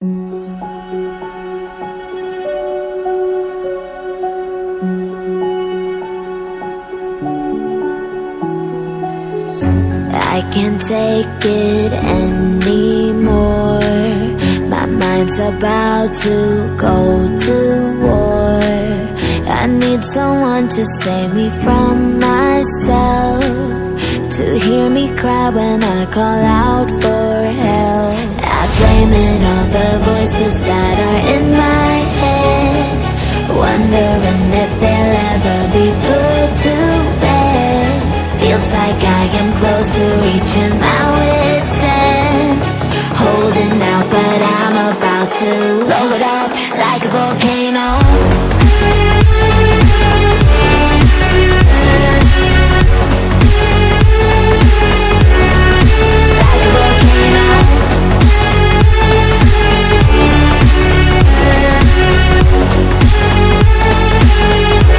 I can't take it anymore. My mind's about to go to war. I need someone to save me from myself, to hear me cry when I call out for help. I blame it on the voices that are in my head, wondering if they'll ever be put to bed. Feels like I am close to reaching my wit's end, holding out but I'm about to blow it up like a volcano. Like a volcano.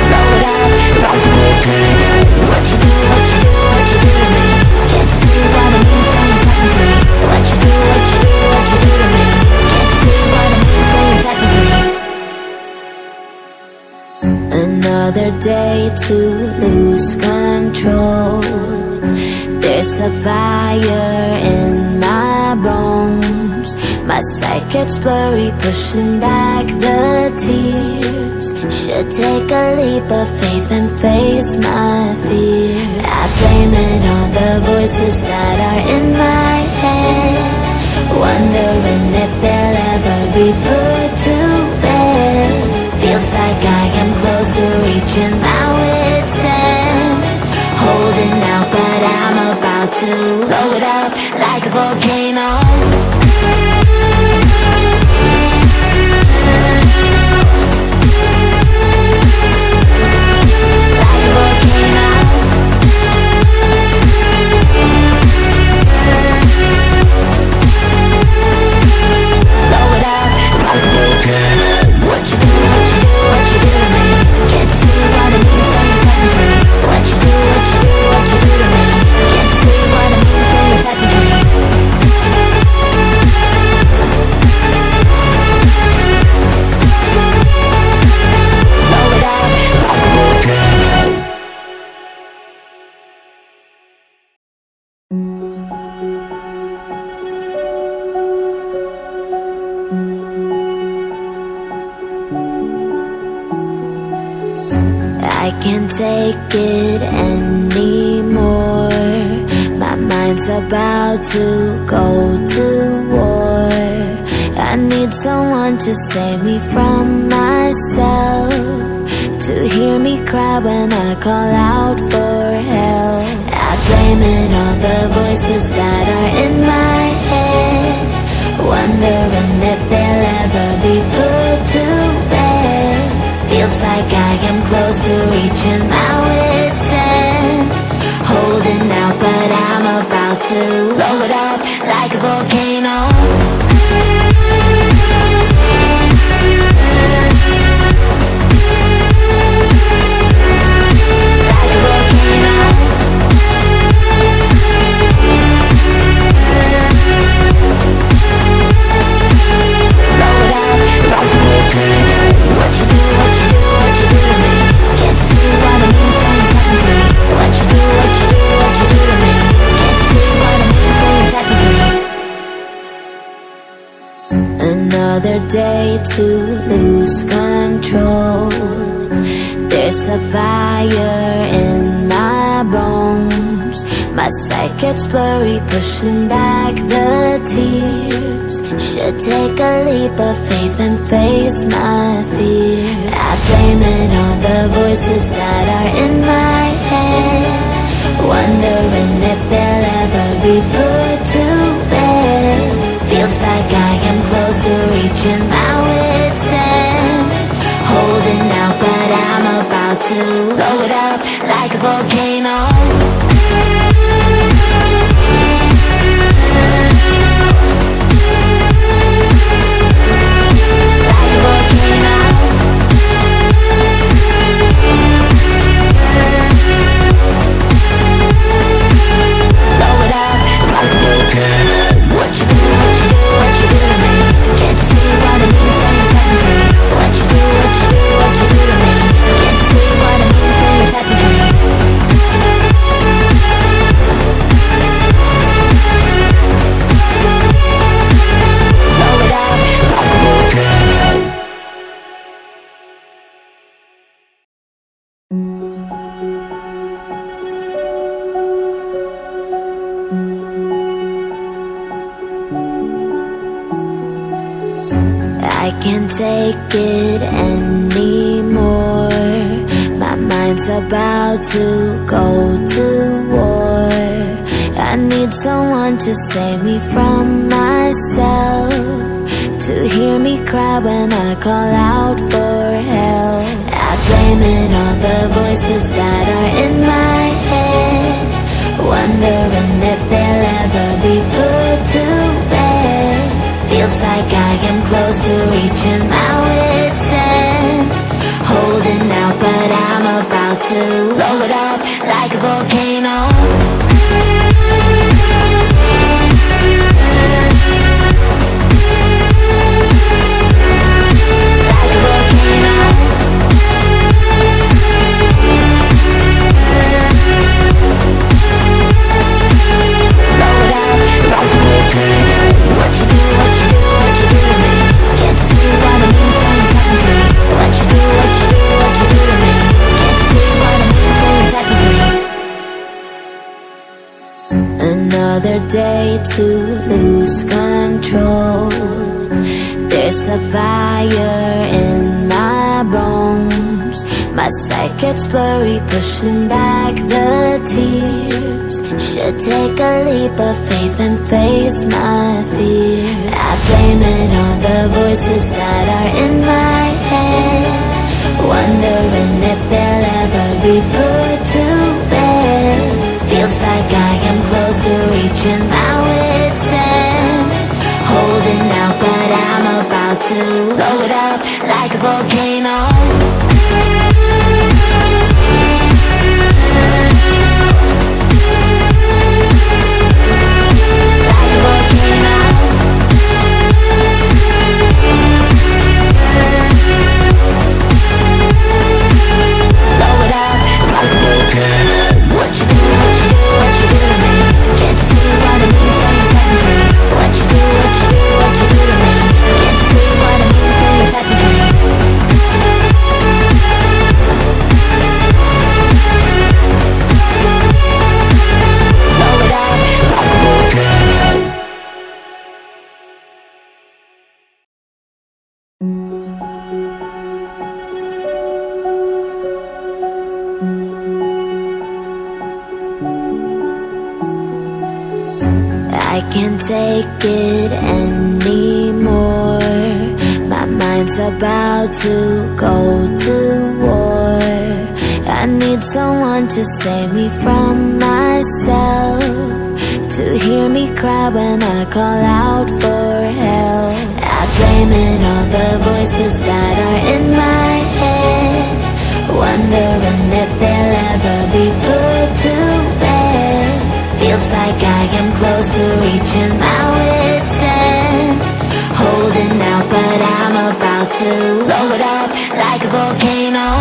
Blow it up like a volcano. What you do, what you do, what you do to me? Can't you see what it means when you're setting free? What you do, what you do, what you do to me? Can't you see what it means when you're setting free? Another day to lose control. There's a fire in my bones. My sight gets blurry, pushing back the tears. Should take a leap of faith and face my fear. I blame it on the voices that are in my head, wondering if they'll ever be put to bed. Feels like I am close to reaching my wit's end, holding out but I'm about to blow it up like a volcano. Like a volcano. Blow it up like a volcano. What you do, what you do, what you do to me? Can't you see what it means when you're setting free? What you do, what you do, what you do to me? Can't you see what it means when you're setting free? Blow it up like a volcano. I can't take it anymore. My mind's about to go to war. I need someone to save me from myself, to hear me cry when I call out for help. I blame it on the voices that are in my head, wondering if they'll ever be put to bed. Feels like I am close to reaching my wit's end, holding out but I'm about to blow it up like a volcano. Like a volcano. Blow it up like a volcano. What you do, what you do, what you do to me? Can't you see what it means when you're setting free? What you do, what you do, what you do to me? Can't you see what it means when you're setting free? Another day to lose control. There's a fire in my bones. My sight gets blurry, pushing back the tears. Should take a leap of faith and face my fear. I blame it on the voices that are in my head, wondering if they'll ever be put to bed. Feels like I am close to reaching my wit's end, holding out but I'm about to blow it up like a volcano. Like a volcano. Blow it up like a volcano. What you do, what you do, what you do to me? Can't you see I can't take it anymore. My mind's about to go to war. I need someone to save me from myself, to hear me cry when I call out for help. I blame it on the voices that are in my head, wondering if they'll ever be put to bed. Feels like I am close to reaching my wit's end, holding out but I'm about to blow it up like a volcano. Another day to lose control. There's a fire in my bones. My sight gets blurry, pushing back the tears. Should take a leap of faith and face my fear. I blame it on the voices that are in my head, wondering if they'll ever be put to bed. Feels like I am close to reaching my wit's end, holding out but I'm about to blow it up like a volcano. Like a volcano. Blow it up like a volcano. What you do, what you do, what you do to me? Can't you see what it means when you're setting free? What you do, what you do, what you do to me? Can't you see what it means when you're setting free? Blow it up like a volcano. I can't take it anymore. My mind's about to go to war. I need someone to save me from myself, to hear me cry when I call out for help. I blame it on the voices that are in my head, wondering if they'll ever be put to bed. Feels like I am close to reaching my wit's end, holding out but I'm about to blow it up like a volcano.